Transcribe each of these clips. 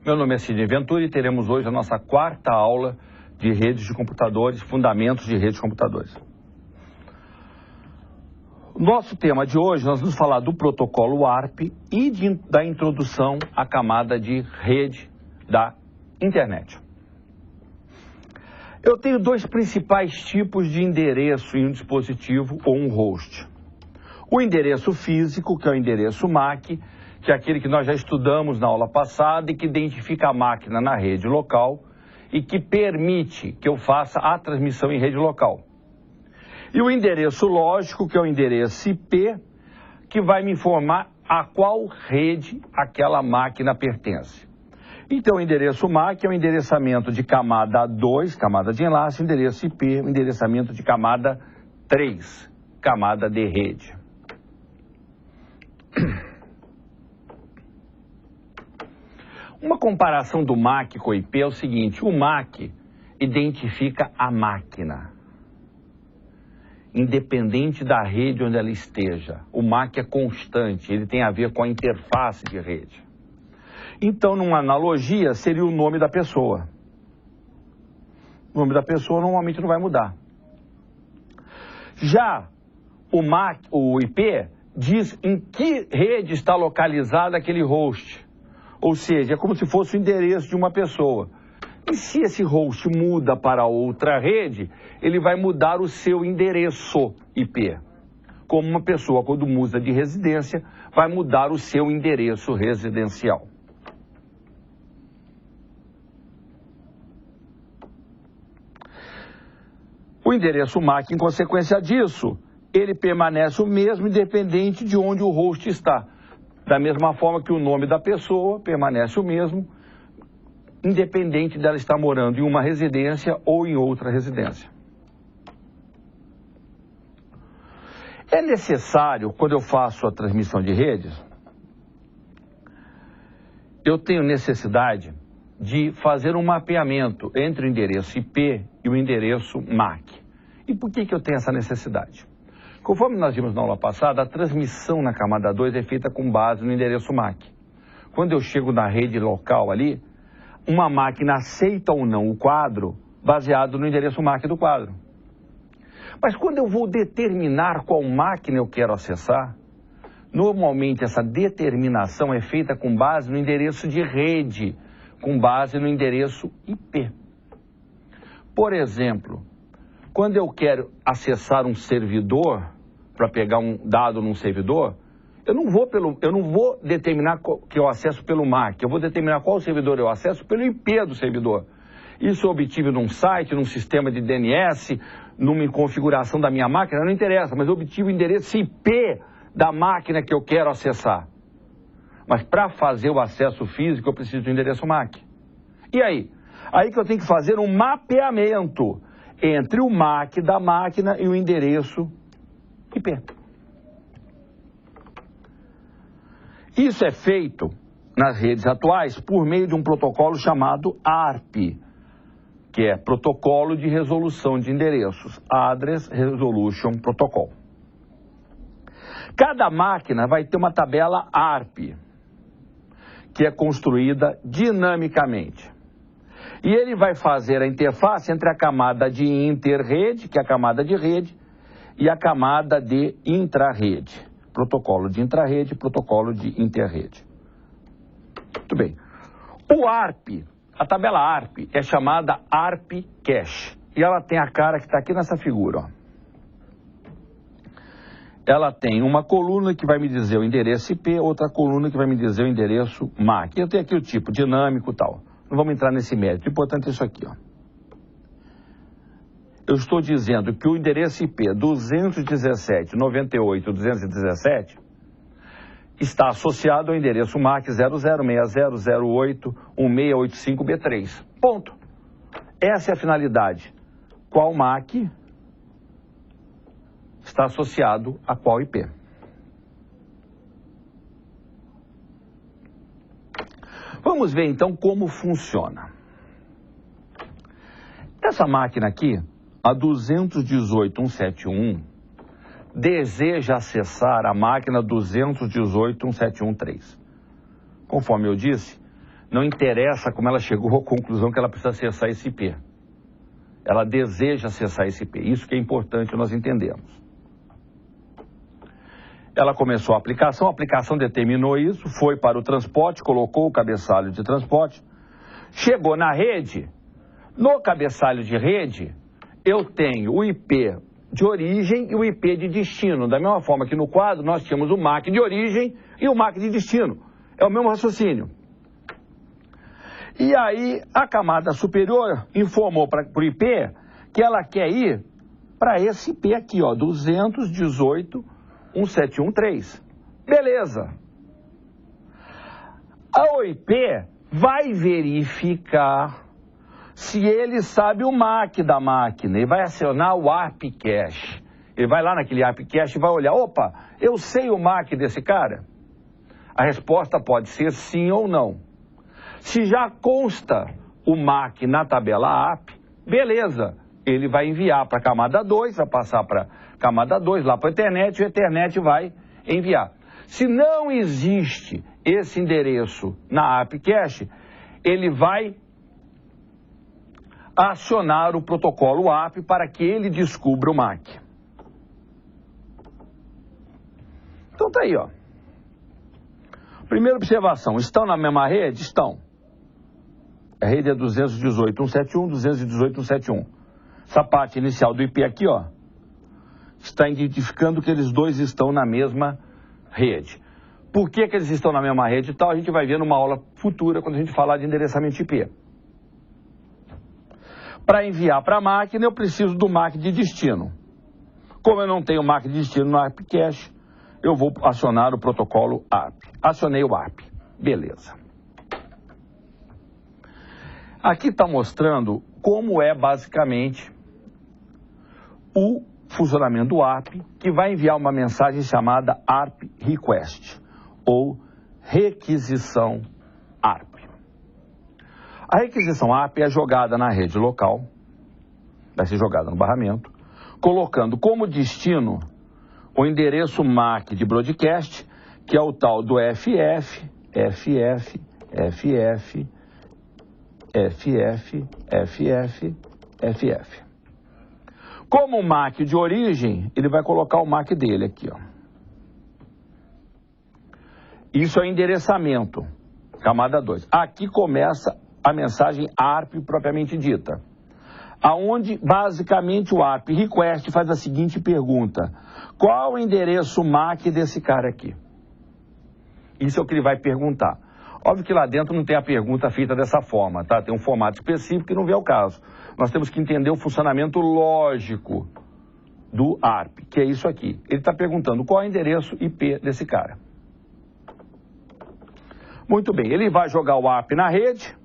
Meu nome é Sidney Ventura e teremos hoje a nossa quarta aula de redes de computadores, fundamentos de redes de computadores. Nosso tema de hoje, nós vamos falar do protocolo ARP e da introdução à camada de rede da internet. Eu tenho dois principais tipos de endereço em um dispositivo ou um host. O endereço físico, que é o endereço MAC, que é aquele que nós já estudamos na aula passada e que identifica a máquina na rede local e que permite que eu faça a transmissão em rede local. E o endereço lógico, que é o endereço IP, que vai me informar a qual rede aquela máquina pertence. Então, o endereço MAC é o endereçamento de camada 2, camada de enlace, o endereço IP, o endereçamento de camada 3, camada de rede. Uma comparação do MAC com o IP é o seguinte: o MAC identifica a máquina, independente da rede onde ela esteja. O MAC é constante, ele tem a ver com a interface de rede. Então, numa analogia, seria o nome da pessoa. O nome da pessoa normalmente não vai mudar. Já o IP diz em que rede está localizado aquele host. Ou seja, é como se fosse o endereço de uma pessoa. E se esse host muda para outra rede, ele vai mudar o seu endereço IP. Como uma pessoa, quando muda de residência, vai mudar o seu endereço residencial. O endereço MAC, em consequência disso, ele permanece o mesmo independente de onde o host está. Da mesma forma que o nome da pessoa permanece o mesmo, independente dela estar morando em uma residência ou em outra residência. É necessário, quando eu faço a transmissão de redes, eu tenho necessidade de fazer um mapeamento entre o endereço IP e o endereço MAC. E por que eu tenho essa necessidade? Conforme nós vimos na aula passada, a transmissão na camada 2 é feita com base no endereço MAC. Quando eu chego na rede local ali, uma máquina aceita ou não o quadro baseado no endereço MAC do quadro. Mas quando eu vou determinar qual máquina eu quero acessar, normalmente essa determinação é feita com base no endereço de rede, com base no endereço IP. Por exemplo, quando eu quero acessar um servidor, para pegar um dado num servidor, eu não vou determinar que eu acesso pelo MAC, eu vou determinar qual servidor eu acesso pelo IP do servidor. Isso eu obtive num site, num sistema de DNS, numa configuração da minha máquina, não interessa, mas eu obtive o endereço IP da máquina que eu quero acessar. Mas para fazer o acesso físico, eu preciso do endereço MAC. E aí? Aí que eu tenho que fazer um mapeamento entre o MAC da máquina e o endereço IP. Isso é feito nas redes atuais por meio de um protocolo chamado ARP, que é Protocolo de Resolução de Endereços, Address Resolution Protocol. Cada máquina vai ter uma tabela ARP, que é construída dinamicamente. E ele vai fazer a interface entre a camada de interrede, que é a camada de rede, e a camada de intrarrede. Protocolo de intrarrede, protocolo de interrede. Muito bem. O ARP, a tabela ARP, é chamada ARP Cache. E ela tem a cara que está aqui nessa figura, ó. Ela tem uma coluna que vai me dizer o endereço IP, outra coluna que vai me dizer o endereço MAC. Eu tenho aqui o tipo dinâmico e tal. Não vamos entrar nesse mérito. O importante é isso aqui, ó. Eu estou dizendo que o endereço IP 217.98.217 está associado ao endereço MAC 0060081685B3. Ponto. Essa é a finalidade. Qual MAC está associado a qual IP? Vamos ver então como funciona. Essa máquina aqui, a 218.171, deseja acessar a máquina 218.171.3. Conforme eu disse, não interessa como ela chegou à conclusão que ela precisa acessar esse IP. Ela deseja acessar esse IP. Isso que é importante nós entendermos. Ela começou a aplicação determinou isso, foi para o transporte, colocou o cabeçalho de transporte, chegou na rede. No cabeçalho de rede, eu tenho o IP de origem e o IP de destino. Da mesma forma que no quadro nós tínhamos o MAC de origem e o MAC de destino. É o mesmo raciocínio. E aí a camada superior informou para o IP que ela quer ir para esse IP aqui, ó, 218.171.3. Beleza. A OIP vai verificar se ele sabe o MAC da máquina. Ele vai acionar o ARP Cache. Ele vai lá naquele ARP Cache e vai olhar, opa, eu sei o MAC desse cara? A resposta pode ser sim ou não. Se já consta o MAC na tabela ARP, beleza, ele vai enviar para a camada 2, vai passar para a camada 2, lá para a Ethernet, e o Ethernet vai enviar. Se não existe esse endereço na ARP Cache, ele vai acionar o protocolo ARP para que ele descubra o MAC. Então tá aí, ó. Primeira observação, estão na mesma rede? Estão. A rede é 218.171, 218.171. Essa parte inicial do IP aqui, ó, está identificando que eles dois estão na mesma rede. Por que eles estão na mesma rede e tal? A gente vai ver numa aula futura quando a gente falar de endereçamento IP. Para enviar para a máquina, eu preciso do MAC de destino. Como eu não tenho MAC de destino no ARP Cache, eu vou acionar o protocolo ARP. Acionei o ARP. Beleza. Aqui está mostrando como é basicamente o funcionamento do ARP, que vai enviar uma mensagem chamada ARP Request, ou requisição ARP. A requisição ARP é jogada na rede local, vai ser jogada no barramento, colocando como destino o endereço MAC de broadcast, que é o tal do FF, FF, FF, FF, FF, FF. Como o MAC de origem, ele vai colocar o MAC dele aqui, ó. Isso é endereçamento, camada 2. Aqui começa a mensagem ARP propriamente dita, aonde basicamente o ARP Request faz a seguinte pergunta: qual o endereço MAC desse cara aqui? Isso é o que ele vai perguntar. Óbvio que lá dentro não tem a pergunta feita dessa forma, tá? Tem um formato específico que não vem ao caso. Nós temos que entender o funcionamento lógico do ARP, que é isso aqui. Ele está perguntando qual é o endereço IP desse cara. Muito bem, ele vai jogar o ARP na rede.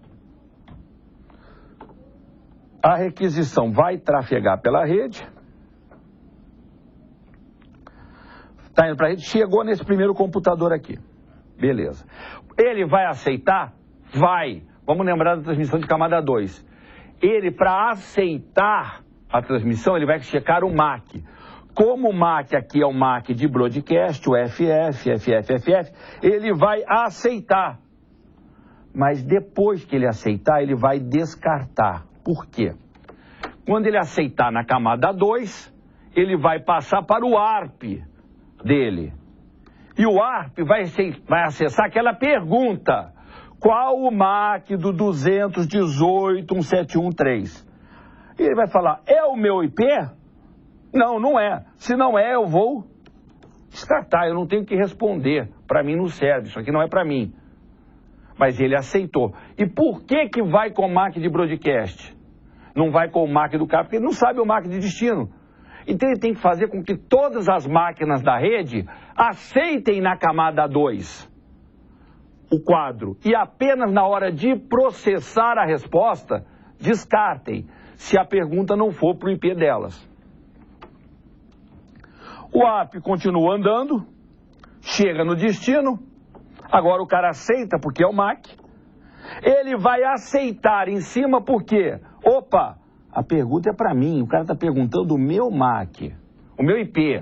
A requisição vai trafegar pela rede. Está indo para a rede, chegou nesse primeiro computador aqui. Beleza. Ele vai aceitar? Vai. Vamos lembrar da transmissão de camada 2. Ele, para aceitar a transmissão, ele vai checar o MAC. Como o MAC aqui é o MAC de broadcast, o FF, FF, FF, ele vai aceitar. Mas depois que ele aceitar, ele vai descartar. Por quê? Quando ele aceitar na camada 2, ele vai passar para o ARP dele. E o ARP vai acessar aquela pergunta: qual o MAC do 218.171.3? E ele vai falar: é o meu IP? Não, não é. Se não é, eu vou descartar. Eu não tenho que responder. Para mim não serve. Isso aqui não é para mim. Mas ele aceitou. E por que vai com o MAC de broadcast? Não vai com o MAC do cara? Porque ele não sabe o MAC de destino. Então ele tem que fazer com que todas as máquinas da rede aceitem na camada 2 o quadro. E apenas na hora de processar a resposta, descartem, se a pergunta não for para o IP delas. O ARP continua andando, chega no destino. Agora o cara aceita porque é o MAC. Ele vai aceitar em cima porque, opa, a pergunta é para mim. O cara está perguntando o meu MAC, o meu IP.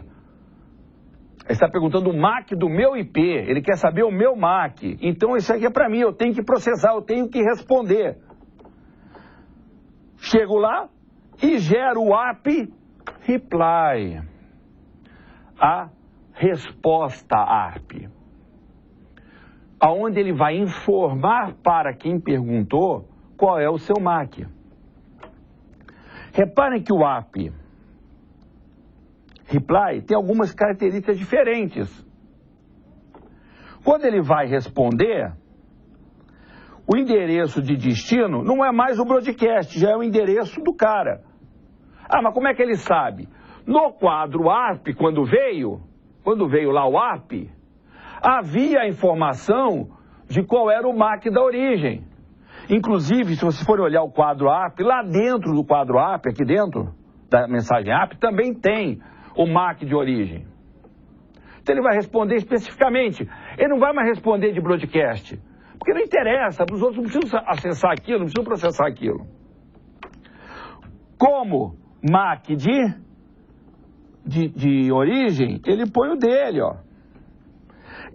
Ele está perguntando o MAC do meu IP, ele quer saber o meu MAC. Então isso aqui é para mim, eu tenho que processar, eu tenho que responder. Chego lá e gero o ARP reply, a resposta ARP, aonde ele vai informar para quem perguntou qual é o seu MAC. Reparem que o ARP reply tem algumas características diferentes. Quando ele vai responder, o endereço de destino não é mais o broadcast, já é o endereço do cara. Ah, mas como é que ele sabe? No quadro ARP, quando veio lá o ARP, havia a informação de qual era o MAC da origem. Inclusive, se você for olhar o quadro ARP, lá dentro do quadro ARP, aqui dentro da mensagem ARP, também tem o MAC de origem. Então ele vai responder especificamente. Ele não vai mais responder de broadcast, porque não interessa, os outros não precisam acessar aquilo, não precisam processar aquilo. Como MAC de origem, ele põe o dele, ó.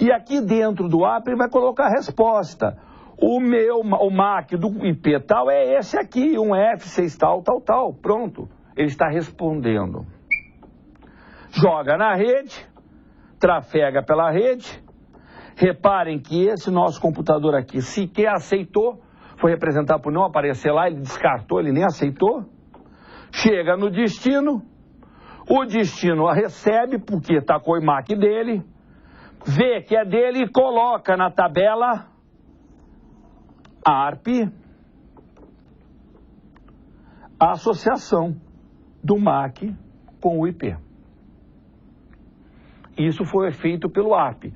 E aqui dentro do ARP ele vai colocar a resposta. O MAC do IP tal é esse aqui, um F6 tal. Pronto, ele está respondendo. Joga na rede, trafega pela rede. Reparem que esse nosso computador aqui sequer aceitou, foi representado por não aparecer lá, ele descartou, ele nem aceitou. Chega no destino, o destino a recebe porque está com o IMAC dele, vê que é dele e coloca na tabela ARP a associação do MAC com o IP. Isso foi feito pelo ARP.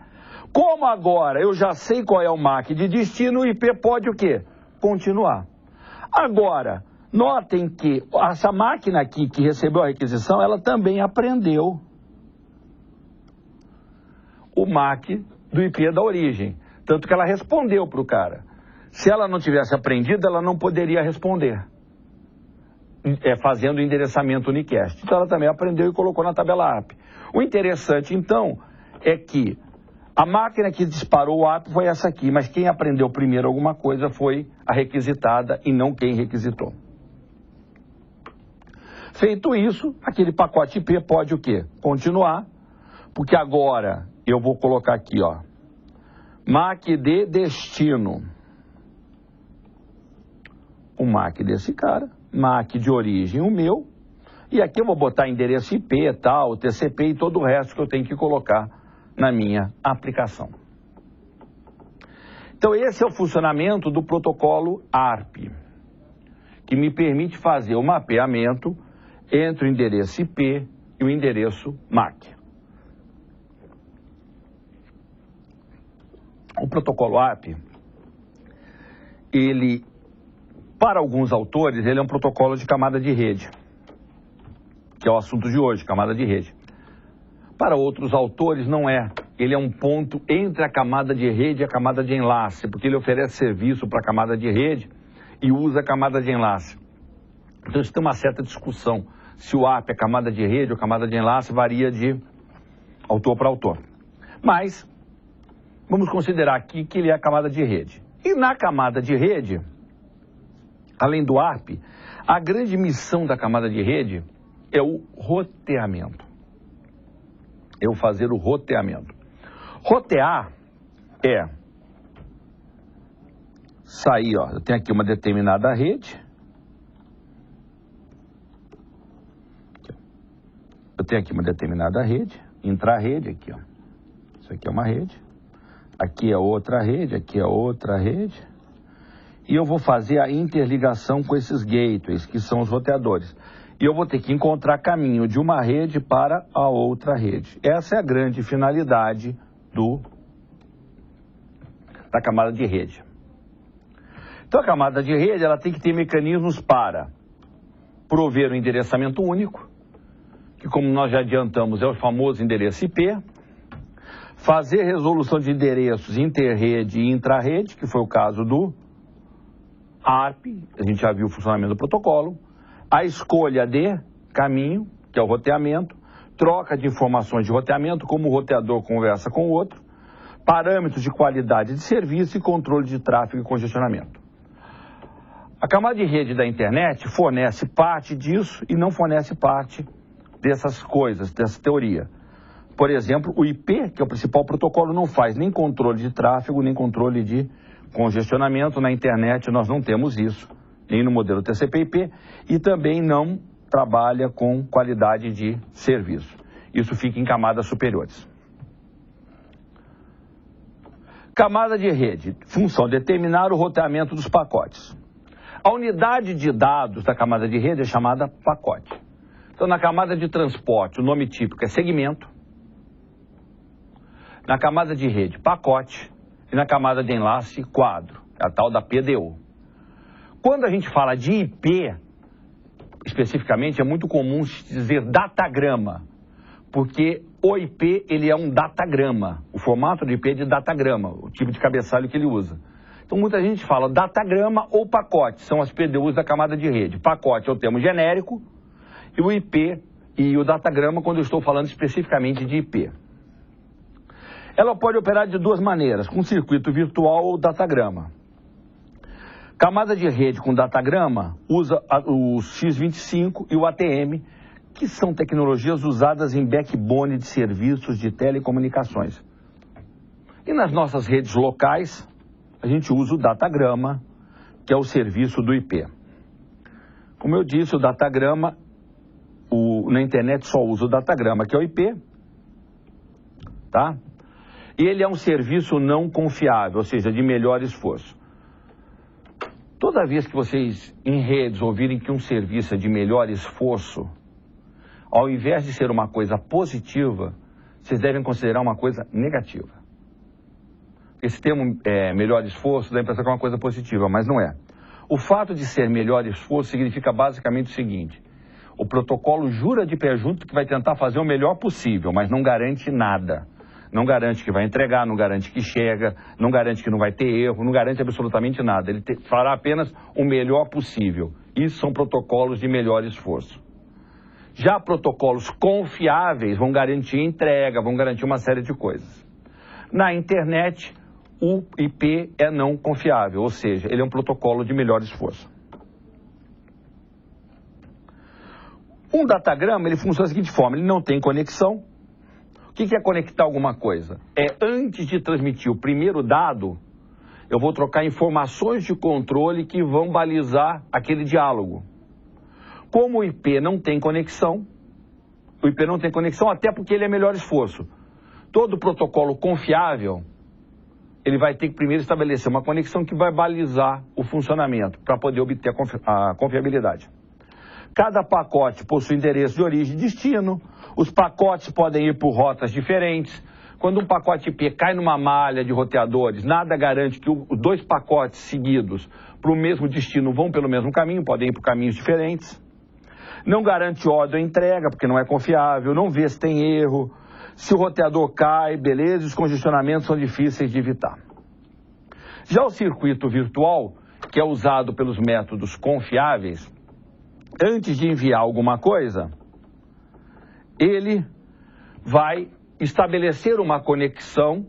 Como agora eu já sei qual é o MAC de destino, o IP pode o quê? Continuar. Agora, notem que essa máquina aqui que recebeu a requisição, ela também aprendeu o MAC do IP da origem. Tanto que ela respondeu para o cara. Se ela não tivesse aprendido, ela não poderia responder. Fazendo o endereçamento unicast. Então ela também aprendeu e colocou na tabela ARP. O interessante, então, é que a máquina que disparou o ARP foi essa aqui, mas quem aprendeu primeiro alguma coisa foi a requisitada e não quem requisitou. Feito isso, aquele pacote IP pode o quê? Continuar, porque agora eu vou colocar aqui, ó, MAC de destino. O MAC desse cara, MAC de origem o meu, e aqui eu vou botar endereço IP, tal, TCP e todo o resto que eu tenho que colocar na minha aplicação. Então esse é o funcionamento do protocolo ARP, que me permite fazer o mapeamento entre o endereço IP e o endereço MAC. O protocolo ARP, ele, para alguns autores, ele é um protocolo de camada de rede, que é o assunto de hoje, camada de rede. Para outros autores não é. Ele é um ponto entre a camada de rede e a camada de enlace, porque ele oferece serviço para a camada de rede e usa a camada de enlace. Então isso tem uma certa discussão. Se o ARP é camada de rede ou camada de enlace, varia de autor para autor. Mas vamos considerar aqui que ele é a camada de rede. E na camada de rede, além do ARP, a grande missão da camada de rede é o roteamento. Eu fazer o roteamento. Rotear é sair, ó, eu tenho aqui uma determinada rede. Eu tenho aqui uma determinada rede, intra-rede aqui, ó. Isso aqui é uma rede. Aqui é outra rede, aqui é outra rede. E eu vou fazer a interligação com esses gateways, que são os roteadores. E eu vou ter que encontrar caminho de uma rede para a outra rede. Essa é a grande finalidade da camada de rede. Então a camada de rede ela tem que ter mecanismos para prover um endereçamento único, que como nós já adiantamos é o famoso endereço IP, fazer resolução de endereços inter-rede e intra-rede, que foi o caso do ARP, a gente já viu o funcionamento do protocolo, a escolha de caminho, que é o roteamento, troca de informações de roteamento, como o roteador conversa com o outro, parâmetros de qualidade de serviço e controle de tráfego e congestionamento. A camada de rede da internet fornece parte disso e não fornece parte dessas coisas, dessa teoria. Por exemplo, o IP, que é o principal protocolo, não faz nem controle de tráfego, nem controle de congestionamento. Na internet nós não temos isso, nem no modelo TCP/IP, e também não trabalha com qualidade de serviço. Isso fica em camadas superiores. Camada de rede, função determinar o roteamento dos pacotes. A unidade de dados da camada de rede é chamada pacote. Então, na camada de transporte, o nome típico é segmento. Na camada de rede, pacote. E na camada de enlace, quadro. É a tal da PDO. Quando a gente fala de IP, especificamente, é muito comum dizer datagrama. Porque o IP, ele é um datagrama. O formato de IP é de datagrama, o tipo de cabeçalho que ele usa. Então, muita gente fala datagrama ou pacote, são as PDUs da camada de rede. Pacote é o termo genérico, e o IP e o datagrama quando eu estou falando especificamente de IP. Ela pode operar de duas maneiras, com circuito virtual ou datagrama. Camada de rede com datagrama usa o X25 e o ATM, que são tecnologias usadas em backbone de serviços de telecomunicações. E nas nossas redes locais, a gente usa o datagrama, que é o serviço do IP. Como eu disse, o datagrama, na internet só usa o datagrama, que é o IP, tá? E ele é um serviço não confiável, ou seja, de melhor esforço. Toda vez que vocês, em redes, ouvirem que um serviço é de melhor esforço, ao invés de ser uma coisa positiva, vocês devem considerar uma coisa negativa. Esse termo melhor esforço dá a impressão que é uma coisa positiva, mas não é. O fato de ser melhor esforço significa basicamente o seguinte: o protocolo jura de pé junto que vai tentar fazer o melhor possível, mas não garante nada. Não garante que vai entregar, não garante que chega, não garante que não vai ter erro, não garante absolutamente nada. Ele fará apenas o melhor possível. Isso são protocolos de melhor esforço. Já protocolos confiáveis vão garantir entrega, vão garantir uma série de coisas. Na internet, o IP é não confiável, ou seja, ele é um protocolo de melhor esforço. Um datagrama, ele funciona da seguinte forma: ele não tem conexão. O que é conectar alguma coisa? Antes de transmitir o primeiro dado, eu vou trocar informações de controle que vão balizar aquele diálogo. Como o IP não tem conexão, até porque ele é melhor esforço. Todo protocolo confiável, ele vai ter que primeiro estabelecer uma conexão que vai balizar o funcionamento, para poder obter a confiabilidade. Cada pacote possui endereço de origem e destino. Os pacotes podem ir por rotas diferentes. Quando um pacote IP cai numa malha de roteadores, nada garante que os dois pacotes seguidos para o mesmo destino vão pelo mesmo caminho, podem ir por caminhos diferentes. Não garante ordem ou entrega, porque não é confiável, não vê se tem erro. Se o roteador cai, beleza, os congestionamentos são difíceis de evitar. Já o circuito virtual, que é usado pelos métodos confiáveis, antes de enviar alguma coisa, ele vai estabelecer uma conexão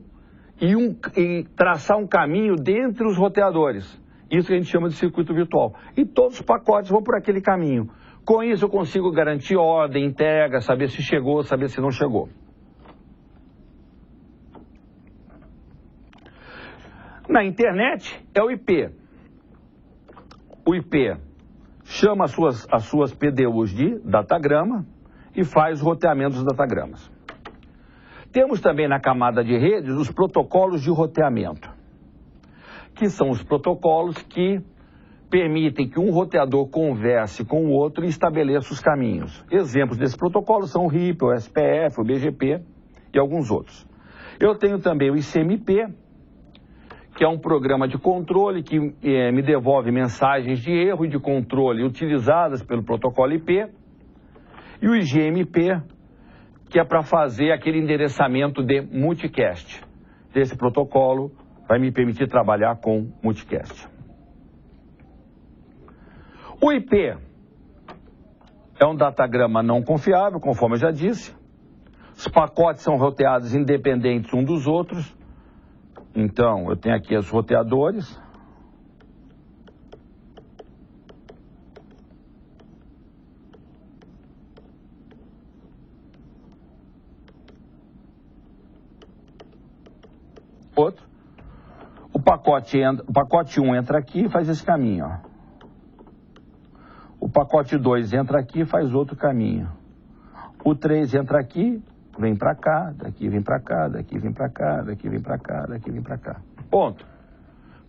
e traçar um caminho dentre os roteadores. Isso que a gente chama de circuito virtual. E todos os pacotes vão por aquele caminho. Com isso eu consigo garantir ordem, entrega, saber se chegou, saber se não chegou. Na internet é o IP. O IP chama as suas PDUs de datagrama e faz o roteamento dos datagramas. Temos também na camada de redes os protocolos de roteamento, que são os protocolos que permitem que um roteador converse com o outro e estabeleça os caminhos. Exemplos desses protocolos são o RIP, o SPF, o BGP e alguns outros. Eu tenho também o ICMP, que é um programa de controle que me devolve mensagens de erro e de controle utilizadas pelo protocolo IP, e o IGMP, que é para fazer aquele endereçamento de multicast. Esse protocolo vai me permitir trabalhar com multicast. O IP é um datagrama não confiável, conforme eu já disse. Os pacotes são roteados independentes um dos outros. Então, eu tenho aqui os roteadores. Outro. O pacote 1 entra aqui e faz esse caminho, ó. O pacote 2 entra aqui e faz outro caminho. O 3 entra aqui, vem para cá, daqui vem para cá, daqui vem para cá, daqui vem para cá, daqui vem para cá. Ponto.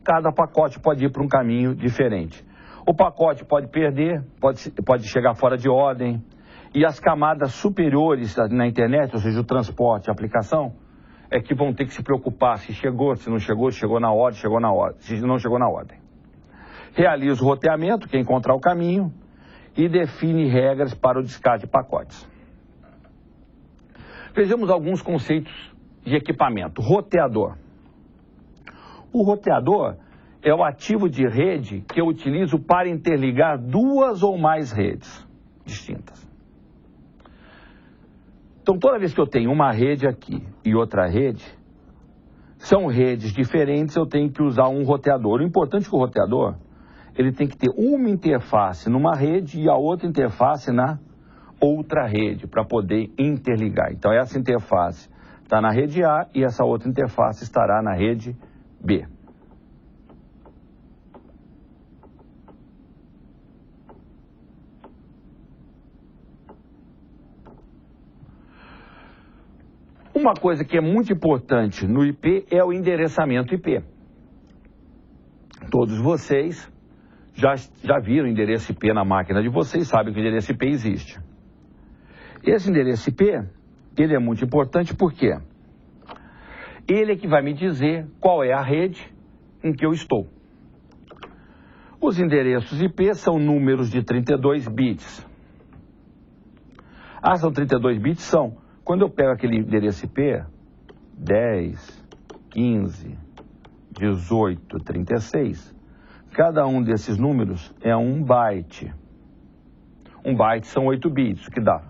Cada pacote pode ir para um caminho diferente. O pacote pode perder, pode chegar fora de ordem. E as camadas superiores na internet, ou seja, o transporte, a aplicação, é que vão ter que se preocupar se chegou, se não chegou, se chegou na ordem, se não chegou na ordem. Realiza o roteamento, que é encontrar o caminho, e define regras para o descarte de pacotes. Vejamos alguns conceitos de equipamento. Roteador. O roteador é o ativo de rede que eu utilizo para interligar duas ou mais redes distintas. Então, toda vez que eu tenho uma rede aqui e outra rede, são redes diferentes, eu tenho que usar um roteador. O importante é que o roteador, ele tem que ter uma interface numa rede e a outra interface na outra rede, para poder interligar. Então, essa interface está na rede A e essa outra interface estará na rede B. Uma coisa que é muito importante no IP é o endereçamento IP. Todos vocês já viram o endereço IP na máquina de vocês, sabem que o endereço IP existe. Esse endereço IP, ele é muito importante porque ele é que vai me dizer qual é a rede em que eu estou. Os endereços IP são números de 32 bits. São 32 bits? São. Quando eu pego aquele endereço IP, 10, 15, 18, 36, cada um desses números é um byte. Um byte são 8 bits, o que dá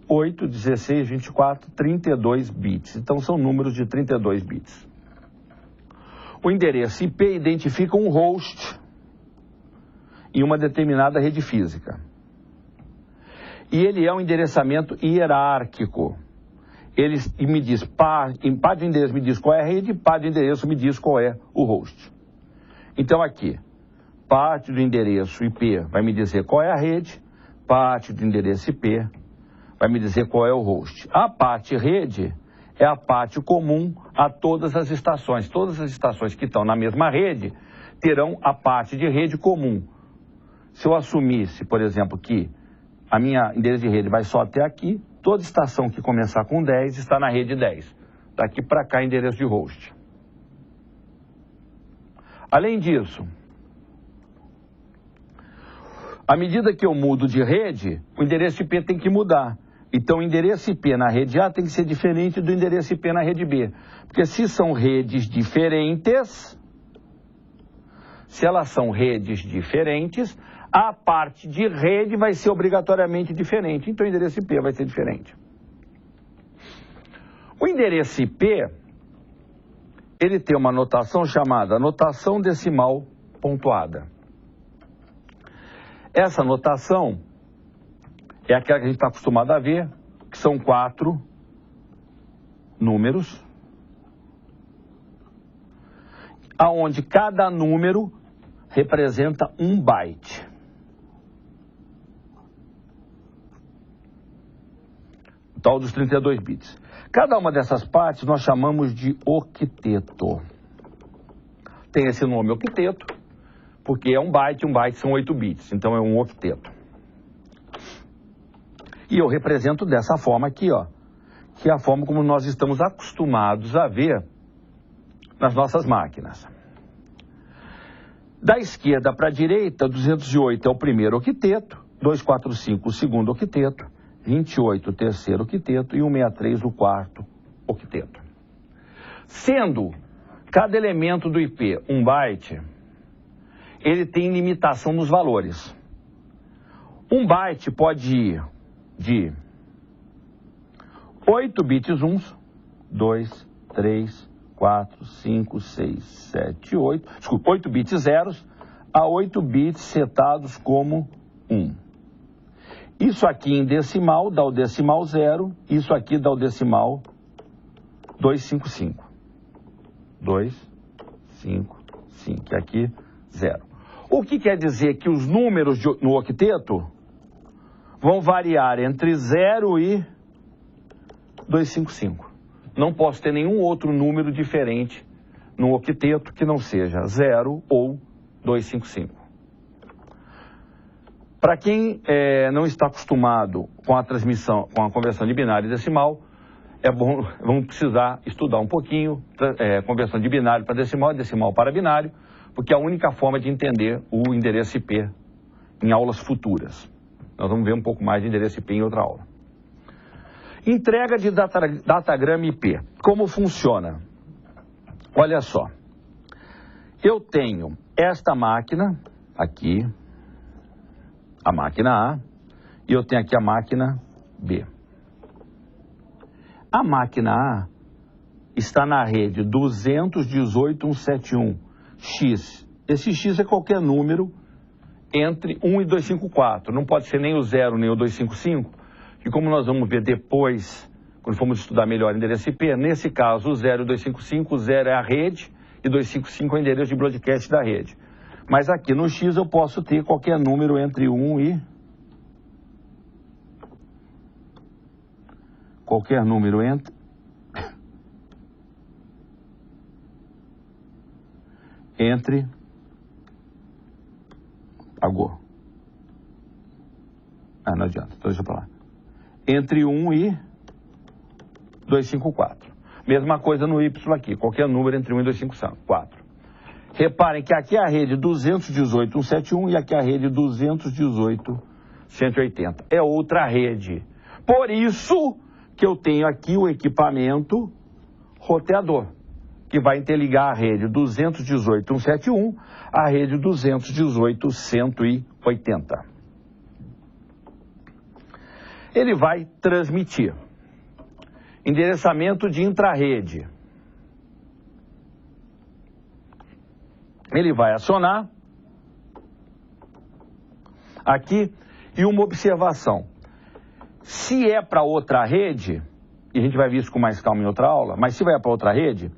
8, 16, 24, 32 bits. Então são números de 32 bits. O endereço IP identifica um host em uma determinada rede física. E ele é um endereçamento hierárquico. Ele me diz, par de endereço me diz qual é a rede, par de endereço me diz qual é o host. Então aqui, parte do endereço IP vai me dizer qual é a rede, parte do endereço IP vai me dizer qual é o host. A parte rede é a parte comum a todas as estações. Todas as estações que estão na mesma rede terão a parte de rede comum. Se eu assumisse, por exemplo, que a minha endereço de rede vai só até aqui, toda estação que começar com 10 está na rede 10. Daqui para cá, endereço de host. Além disso, à medida que eu mudo de rede, o endereço IP tem que mudar. Então, o endereço IP na rede A tem que ser diferente do endereço IP na rede B. Porque se são redes diferentes, se elas são redes diferentes, a parte de rede vai ser obrigatoriamente diferente. Então, o endereço IP vai ser diferente. O endereço IP, ele tem uma notação chamada notação decimal pontuada. Essa notação é aquela que a gente está acostumado a ver, que são 4 números, aonde cada número representa um byte. O tal dos 32 bits. Cada uma dessas partes nós chamamos de octeto. Tem esse nome octeto, porque é um byte são 8 bits, então é um octeto. E eu represento dessa forma aqui, ó, que é a forma como nós estamos acostumados a ver nas nossas máquinas. Da esquerda para a direita, 208 é o primeiro octeto, 245 o segundo octeto, 28 o terceiro octeto e 163 o quarto octeto. Sendo cada elemento do IP um byte, ele tem limitação nos valores. Um byte pode ir de 8 bits 1, 2, 3, 4, 5, 6, 7, 8. Desculpa, 8 bits zeros a 8 bits setados como 1. Isso aqui em decimal dá o decimal 0, isso aqui dá o decimal 255. 255, e aqui 0. O que quer dizer que os números no octeto vão variar entre 0 e 255. Não posso ter nenhum outro número diferente no octeto que não seja 0 ou 255. Para quem não está acostumado com a transmissão, com a conversão de binário e decimal, vamos precisar estudar um pouquinho conversão de binário para decimal e decimal para binário, porque é a única forma de entender o endereço IP em aulas futuras. Nós vamos ver um pouco mais de endereço IP em outra aula. Entrega de datagrama IP. Como funciona? Olha só. Eu tenho esta máquina aqui, a máquina A, e eu tenho aqui a máquina B. A máquina A está na rede 218.171X. Esse X é qualquer número entre 1 e 254. Não pode ser nem o 0 nem o 255, que como nós vamos ver depois, quando formos estudar melhor endereço IP, nesse caso o 0 e o 255, o 0 é a rede e 255 é o endereço de broadcast da rede. Mas aqui no X eu posso ter qualquer número entre 1 e... Qualquer número entre... Agora. Não adianta, então deixa pra lá. Entre 1 e 254. Mesma coisa no Y aqui, qualquer número entre 1 e 254. Reparem que aqui é a rede 218.171 e aqui é a rede 218.180. É outra rede. Por isso que eu tenho aqui o equipamento roteador, que vai interligar a rede 218.171 à rede 218.180. Ele vai transmitir endereçamento de intrarrede. Ele vai acionar aqui e uma observação. Se é para outra rede, e a gente vai ver isso com mais calma em outra aula, mas se vai para outra rede,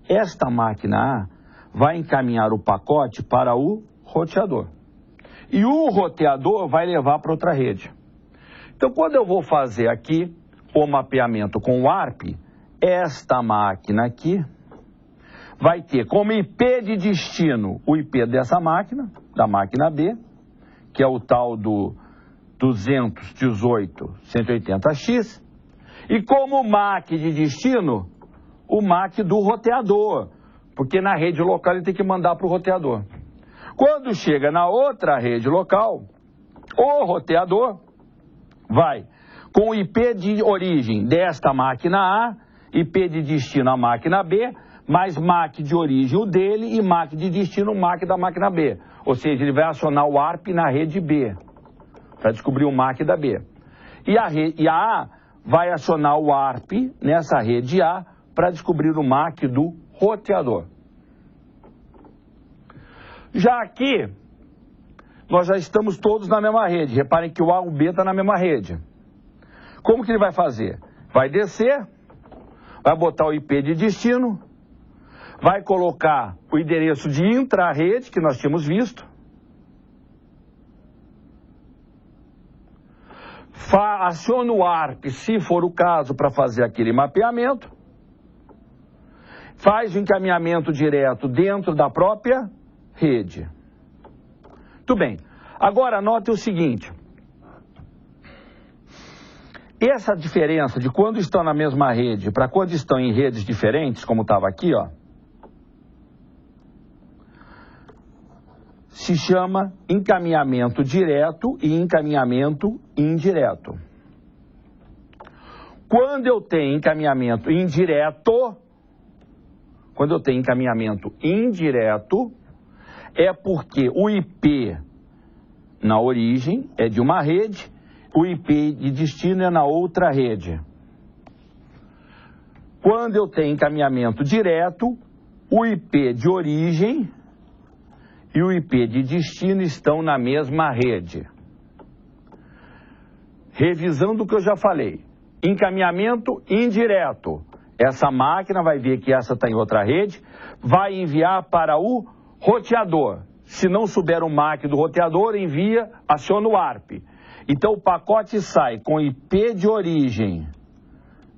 esta máquina A vai encaminhar o pacote para o roteador. E o roteador vai levar para outra rede. Então, quando eu vou fazer aqui o mapeamento com o ARP, esta máquina aqui vai ter como IP de destino o IP dessa máquina, da máquina B, que é o tal do 218.180X, e como MAC de destino, o MAC do roteador, porque na rede local ele tem que mandar para o roteador. Quando chega na outra rede local, o roteador vai com o IP de origem desta máquina A, IP de destino a máquina B, mais MAC de origem o dele e MAC de destino o MAC da máquina B. Ou seja, ele vai acionar o ARP na rede B, para descobrir o MAC da B. E a A vai acionar o ARP nessa rede A para descobrir o MAC do roteador. Já aqui, nós já estamos todos na mesma rede. Reparem que o A e o B estão na mesma rede. Como que ele vai fazer? Vai descer, vai botar o IP de destino, vai colocar o endereço de intrarrede, que nós tínhamos visto, aciona o ARP, se for o caso, para fazer aquele mapeamento, faz o encaminhamento direto dentro da própria rede. Muito bem. Agora, note o seguinte. Essa diferença de quando estão na mesma rede para quando estão em redes diferentes, como estava aqui, ó, se chama encaminhamento direto e encaminhamento indireto. Quando eu tenho encaminhamento indireto, é porque o IP na origem é de uma rede, o IP de destino é na outra rede. Quando eu tenho encaminhamento direto, o IP de origem e o IP de destino estão na mesma rede. Revisando o que eu já falei. Encaminhamento indireto. Essa máquina vai ver que essa está em outra rede, vai enviar para o roteador. Se não souber o MAC do roteador, envia, aciona o ARP. Então o pacote sai com IP de origem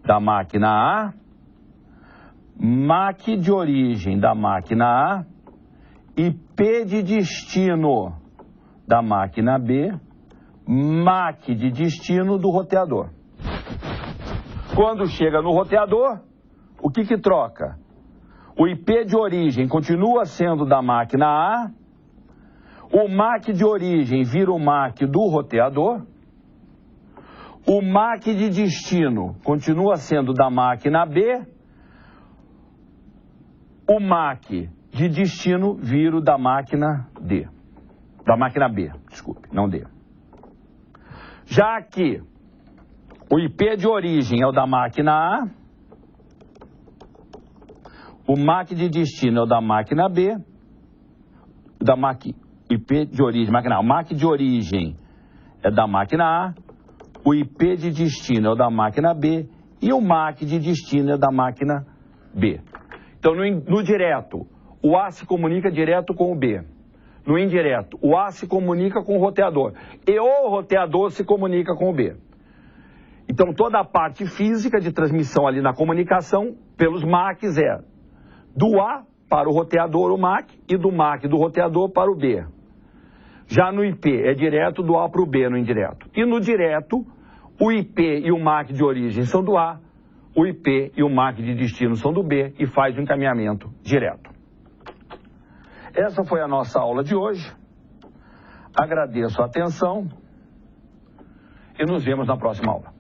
da máquina A, MAC de origem da máquina A, IP de destino da máquina B, MAC de destino do roteador. Quando chega no roteador, o que troca? O IP de origem continua sendo da máquina A, o MAC de origem vira o MAC do roteador, o MAC de destino continua sendo da máquina B, o MAC de destino vira o da máquina D. Da máquina B, desculpe, não D. Já que o IP de origem é o da máquina A, o MAC de destino é o da máquina B, da MAC, IP de origem, máquina A. O MAC de origem é da máquina A, o IP de destino é o da máquina B e o MAC de destino é da máquina B. Então, no direto, o A se comunica direto com o B. No indireto, o A se comunica com o roteador. E o roteador se comunica com o B. Então, toda a parte física de transmissão ali na comunicação, pelos MACs, é do A para o roteador, o MAC, e do MAC do roteador para o B. Já no IP, é direto do A para o B no indireto. E no direto, o IP e o MAC de origem são do A, o IP e o MAC de destino são do B e faz o encaminhamento direto. Essa foi a nossa aula de hoje. Agradeço a atenção e nos vemos na próxima aula.